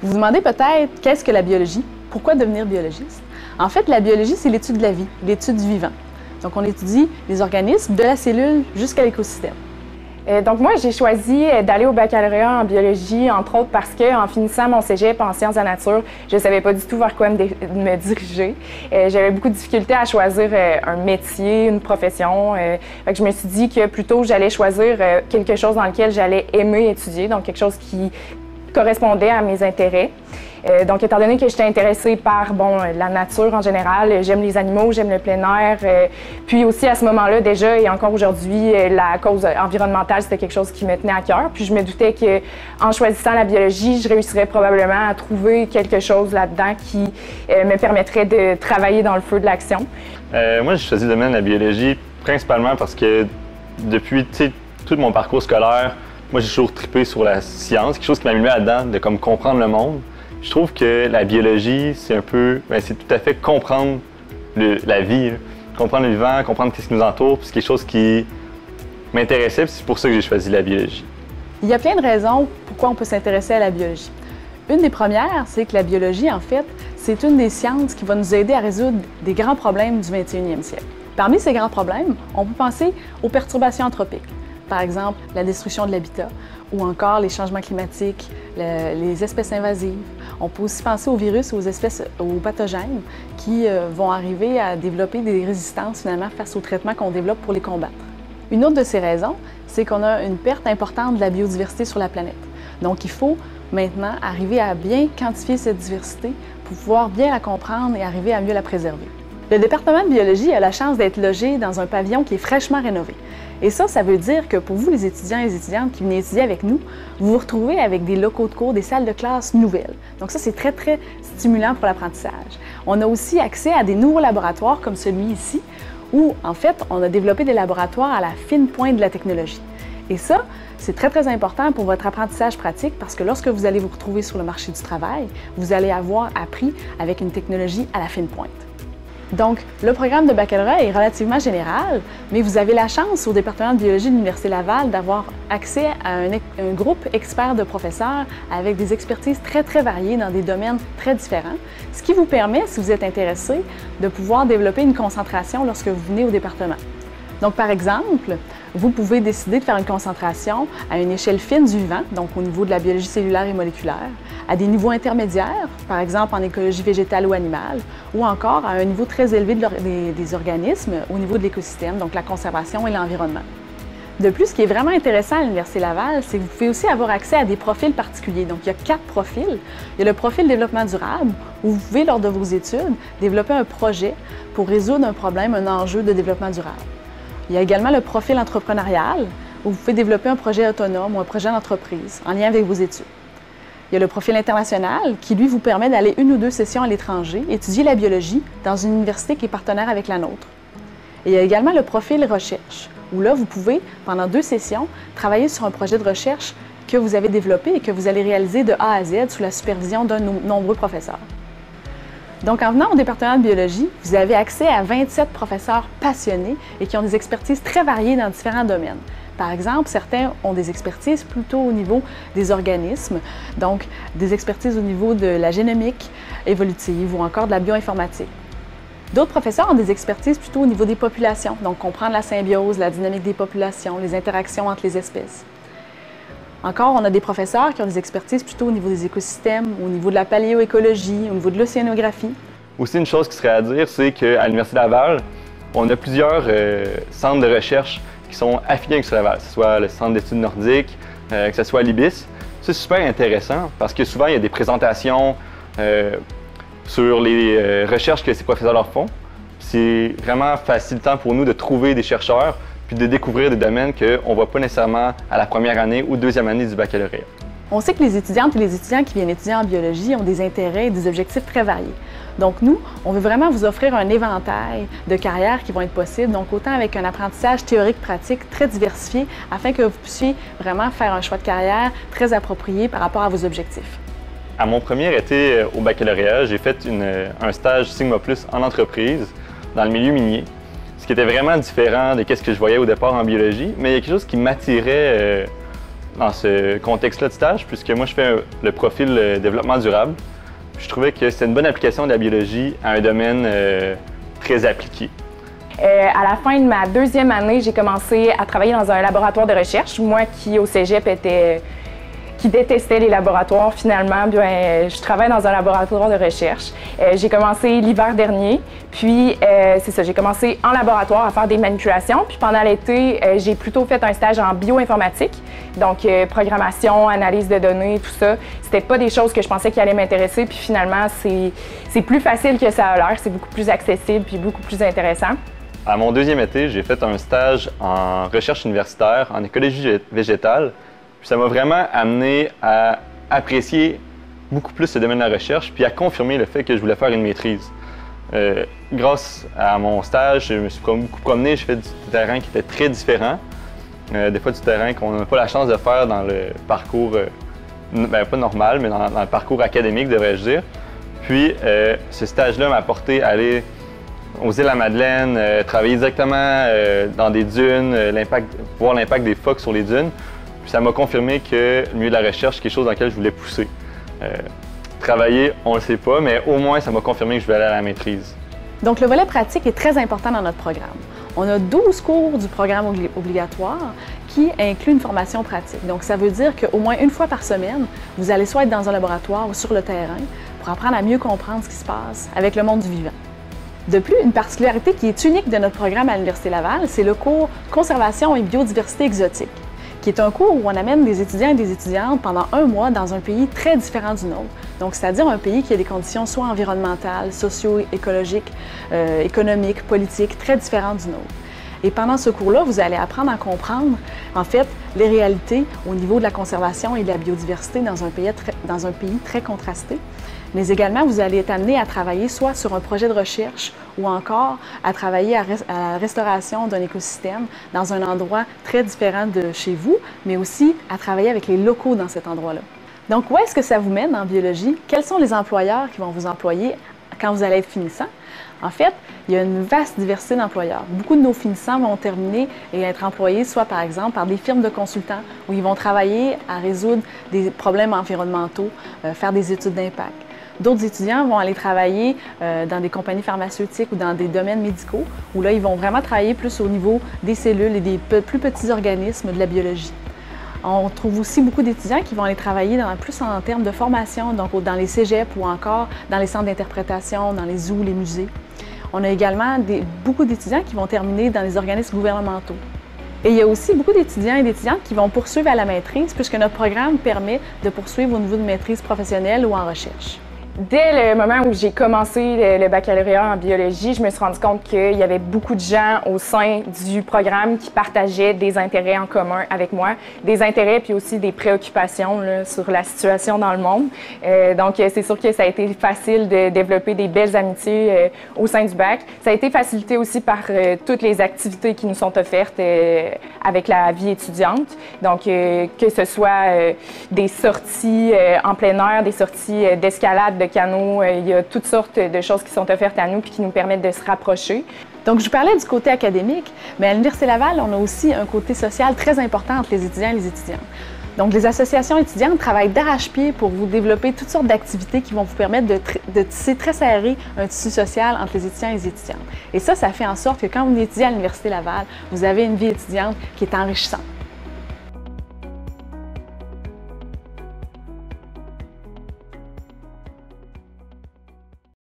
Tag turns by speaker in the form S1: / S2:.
S1: Vous vous demandez peut-être qu'est-ce que la biologie? Pourquoi devenir biologiste? En fait, la biologie, c'est l'étude de la vie, l'étude du vivant. Donc, on étudie les organismes de la cellule jusqu'à l'écosystème.
S2: Donc moi, j'ai choisi d'aller au baccalauréat en biologie, entre autres parce qu'en finissant mon cégep en sciences de la nature, je ne savais pas du tout vers quoi me diriger. J'avais beaucoup de difficultés à choisir un métier, une profession. Fait que je me suis dit que plutôt j'allais choisir quelque chose dans lequel j'allais aimer étudier, donc quelque chose qui correspondait à mes intérêts. Donc, étant donné que j'étais intéressée par la nature en général, j'aime les animaux, j'aime le plein air. Puis aussi, à ce moment-là, déjà et encore aujourd'hui, la cause environnementale, c'était quelque chose qui me tenait à cœur. Puis je me doutais qu'en choisissant la biologie, je réussirais probablement à trouver quelque chose là-dedans qui me permettrait de travailler dans le feu de l'action.
S3: Moi, j'ai choisi le domaine de la biologie principalement parce que depuis tout mon parcours scolaire, moi, j'ai toujours trippé sur la science, quelque chose qui m'a mis là-dedans, de comme comprendre le monde. Je trouve que la biologie, c'est un peu, c'est tout à fait comprendre la vie, là. Comprendre le vivant, comprendre ce qui nous entoure, puis c'est quelque chose qui m'intéressait, puis c'est pour ça que j'ai choisi la biologie.
S1: Il y a plein de raisons pourquoi on peut s'intéresser à la biologie. Une des premières, c'est que la biologie, en fait, c'est une des sciences qui va nous aider à résoudre des grands problèmes du 21e siècle. Parmi ces grands problèmes, on peut penser aux perturbations anthropiques. Par exemple, la destruction de l'habitat ou encore les changements climatiques, les espèces invasives. On peut aussi penser aux virus ou aux pathogènes qui vont arriver à développer des résistances finalement face aux traitements qu'on développe pour les combattre. Une autre de ces raisons, c'est qu'on a une perte importante de la biodiversité sur la planète. Donc, il faut maintenant arriver à bien quantifier cette diversité pour pouvoir bien la comprendre et arriver à mieux la préserver. Le département de biologie a la chance d'être logé dans un pavillon qui est fraîchement rénové. Et ça veut dire que pour vous, les étudiants et les étudiantes qui venez étudier avec nous, vous vous retrouvez avec des locaux de cours, des salles de classe nouvelles. Donc ça, c'est très, très stimulant pour l'apprentissage. On a aussi accès à des nouveaux laboratoires comme celui ici, où, en fait, on a développé des laboratoires à la fine pointe de la technologie. Et ça, c'est très, très important pour votre apprentissage pratique parce que lorsque vous allez vous retrouver sur le marché du travail, vous allez avoir appris avec une technologie à la fine pointe. Donc, le programme de baccalauréat est relativement général, mais vous avez la chance au département de biologie de l'Université Laval d'avoir accès à un groupe expert de professeurs avec des expertises très, très variées dans des domaines très différents, ce qui vous permet, si vous êtes intéressé, de pouvoir développer une concentration lorsque vous venez au département. Donc, par exemple, vous pouvez décider de faire une concentration à une échelle fine du vivant, donc au niveau de la biologie cellulaire et moléculaire, à des niveaux intermédiaires, par exemple en écologie végétale ou animale, ou encore à un niveau très élevé des organismes au niveau de l'écosystème, donc la conservation et l'environnement. De plus, ce qui est vraiment intéressant à l'Université Laval, c'est que vous pouvez aussi avoir accès à des profils particuliers. Donc, il y a 4 profils. Il y a le profil développement durable, où vous pouvez, lors de vos études, développer un projet pour résoudre un problème, un enjeu de développement durable. Il y a également le profil entrepreneurial, où vous pouvez développer un projet autonome ou un projet d'entreprise en lien avec vos études. Il y a le profil international, qui lui vous permet d'aller 1 ou 2 sessions à l'étranger, étudier la biologie dans une université qui est partenaire avec la nôtre. Et il y a également le profil recherche, où là, vous pouvez, pendant 2 sessions, travailler sur un projet de recherche que vous avez développé et que vous allez réaliser de A à Z sous la supervision d'un nombreux professeurs. Donc, en venant au département de biologie, vous avez accès à 27 professeurs passionnés et qui ont des expertises très variées dans différents domaines. Par exemple, certains ont des expertises plutôt au niveau des organismes, donc des expertises au niveau de la génomique évolutive ou encore de la bioinformatique. D'autres professeurs ont des expertises plutôt au niveau des populations, donc comprendre la symbiose, la dynamique des populations, les interactions entre les espèces. Encore, on a des professeurs qui ont des expertises plutôt au niveau des écosystèmes, au niveau de la paléoécologie, au niveau de l'océanographie.
S3: Aussi, une chose qui serait à dire, c'est qu'à l'Université Laval, on a plusieurs centres de recherche qui sont affiliés avec Laval, que ce soit le Centre d'études nordiques, que ce soit l'IBIS. C'est super intéressant parce que souvent, il y a des présentations sur les recherches que ces professeurs leur font. C'est vraiment facilitant pour nous de trouver des chercheurs puis de découvrir des domaines qu'on ne voit pas nécessairement à la première année ou deuxième année du baccalauréat.
S1: On sait que les étudiantes et les étudiants qui viennent étudier en biologie ont des intérêts et des objectifs très variés. Donc nous, on veut vraiment vous offrir un éventail de carrières qui vont être possibles, donc autant avec un apprentissage théorique-pratique très diversifié, afin que vous puissiez vraiment faire un choix de carrière très approprié par rapport à vos objectifs.
S3: À mon premier été au baccalauréat, j'ai fait un stage Sigma+ en entreprise dans le milieu minier, ce qui était vraiment différent de ce que je voyais au départ en biologie, mais il y a quelque chose qui m'attirait dans ce contexte-là de stage, puisque moi, je fais le profil développement durable. Je trouvais que c'était une bonne application de la biologie à un domaine très appliqué.
S2: À la fin de ma deuxième année, j'ai commencé à travailler dans un laboratoire de recherche. Moi qui, au cégep, qui détestais les laboratoires, finalement, bien, je travaille dans un laboratoire de recherche. J'ai commencé l'hiver dernier, puis c'est ça, j'ai commencé en laboratoire à faire des manipulations. Puis pendant l'été, j'ai plutôt fait un stage en bioinformatique, donc programmation, analyse de données, tout ça. C'était pas des choses que je pensais qui allaient m'intéresser, puis finalement, c'est plus facile que ça a l'air, c'est beaucoup plus accessible, puis beaucoup plus intéressant.
S3: À mon deuxième été, j'ai fait un stage en recherche universitaire, en écologie végétale. Puis ça m'a vraiment amené à apprécier beaucoup plus ce domaine de la recherche, puis à confirmer le fait que je voulais faire une maîtrise. Grâce à mon stage, je me suis beaucoup promené, j'ai fait du terrain qui était très différent. Des fois du terrain qu'on n'a pas la chance de faire dans le parcours, pas normal, mais dans le parcours académique, devrais-je dire. Puis ce stage-là m'a apporté à aller aux Îles-de-la-Madeleine, travailler directement dans des dunes, voir l'impact des phoques sur les dunes. Puis ça m'a confirmé que le milieu de la recherche, c'est quelque chose dans lequel je voulais pousser. Travailler, on ne le sait pas, mais au moins ça m'a confirmé que je voulais aller à la maîtrise.
S1: Donc le volet pratique est très important dans notre programme. On a 12 cours du programme obligatoire qui inclut une formation pratique. Donc ça veut dire qu'au moins une fois par semaine, vous allez soit être dans un laboratoire ou sur le terrain pour apprendre à mieux comprendre ce qui se passe avec le monde du vivant. De plus, une particularité qui est unique de notre programme à l'Université Laval, c'est le cours Conservation et biodiversité exotique, qui est un cours où on amène des étudiants et des étudiantes pendant un mois dans un pays très différent du nôtre. Donc, c'est-à-dire un pays qui a des conditions soit environnementales, socio-écologiques, économiques, politiques, très différentes du nôtre. Et pendant ce cours-là, vous allez apprendre à comprendre, en fait, les réalités au niveau de la conservation et de la biodiversité dans un pays très contrasté. Mais également, vous allez être amené à travailler soit sur un projet de recherche ou encore à travailler à la restauration d'un écosystème dans un endroit très différent de chez vous, mais aussi à travailler avec les locaux dans cet endroit-là. Donc, où est-ce que ça vous mène en biologie? Quels sont les employeurs qui vont vous employer quand vous allez être finissant? En fait, il y a une vaste diversité d'employeurs. Beaucoup de nos finissants vont terminer et être employés soit par exemple par des firmes de consultants où ils vont travailler à résoudre des problèmes environnementaux, faire des études d'impact. D'autres étudiants vont aller travailler dans des compagnies pharmaceutiques ou dans des domaines médicaux où là, ils vont vraiment travailler plus au niveau des cellules et des plus petits organismes de la biologie. On trouve aussi beaucoup d'étudiants qui vont aller travailler plus en termes de formation, donc dans les cégeps ou encore dans les centres d'interprétation, dans les zoos, les musées. On a également beaucoup d'étudiants qui vont terminer dans les organismes gouvernementaux. Et il y a aussi beaucoup d'étudiants et d'étudiantes qui vont poursuivre à la maîtrise puisque notre programme permet de poursuivre au niveau de maîtrise professionnelle ou en recherche.
S2: Dès le moment où j'ai commencé le baccalauréat en biologie, je me suis rendu compte qu'il y avait beaucoup de gens au sein du programme qui partageaient des intérêts en commun avec moi, des intérêts puis aussi des préoccupations là, sur la situation dans le monde. Donc, c'est sûr que ça a été facile de développer des belles amitiés au sein du bac. Ça a été facilité aussi par toutes les activités qui nous sont offertes avec la vie étudiante. Donc, que ce soit des sorties en plein air, des sorties d'escalade, de canaux, il y a toutes sortes de choses qui sont offertes à nous et qui nous permettent de se rapprocher.
S1: Donc, je vous parlais du côté académique, mais à l'Université Laval, on a aussi un côté social très important entre les étudiants et les étudiantes. Donc, les associations étudiantes travaillent d'arrache-pied pour vous développer toutes sortes d'activités qui vont vous permettre de tisser très serré un tissu social entre les étudiants et les étudiantes. Et ça fait en sorte que quand vous étudiez à l'Université Laval, vous avez une vie étudiante qui est enrichissante.